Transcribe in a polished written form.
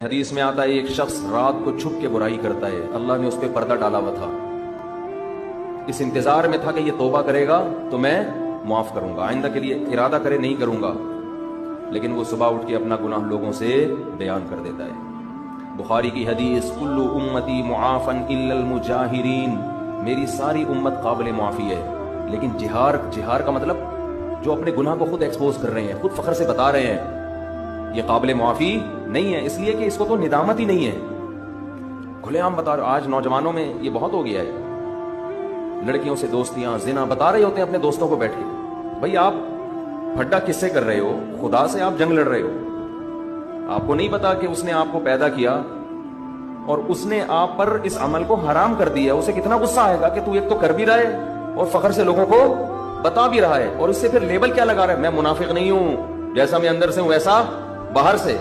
حدیث میں آتا ہے ایک شخص رات کو چھپ کے برائی کرتا ہے، اللہ نے اس پہ پردہ ڈالا ہوا تھا، اس انتظار میں تھا کہ یہ توبہ کرے گا تو میں معاف کروں گا، آئندہ کے لیے ارادہ کرے نہیں کروں گا، لیکن وہ صبح اٹھ کے اپنا گناہ لوگوں سے بیان کر دیتا ہے۔ بخاری کی حدیث، کل امتی معافن الا المجاہرین، میری ساری امت قابل معافی ہے، لیکن جہار کا مطلب جو اپنے گناہ کو خود ایکسپوز کر رہے ہیں، خود فخر سے بتا رہے ہیں، یہ قابل معافی نہیں ہے، اس لیے کہ اس کو تو ندامت ہی نہیں ہے، کھلے عام بتا رہے۔ آج نوجوانوں میں یہ بہت ہو گیا ہے، لڑکیوں سے دوستیاں، زنا بتا رہے ہوتے ہیں اپنے دوستوں کو بیٹھ کے۔ بھائی آپ پھڈا کس سے کر رہے ہو؟ خدا سے آپ جنگ لڑ رہے ہو، آپ کو نہیں پتا کہ اس نے آپ کو پیدا کیا اور اس نے آپ پر اس عمل کو حرام کر دیا، اسے کتنا غصہ آئے گا کہ تو ایک تو کر بھی رہا ہے اور فخر سے لوگوں کو بتا بھی رہا ہے، اور اس سے پھر لیبل کیا لگا رہا ہے، میں منافق نہیں ہوں، جیسا میں اندر سے ہوں ویسا باہر سے۔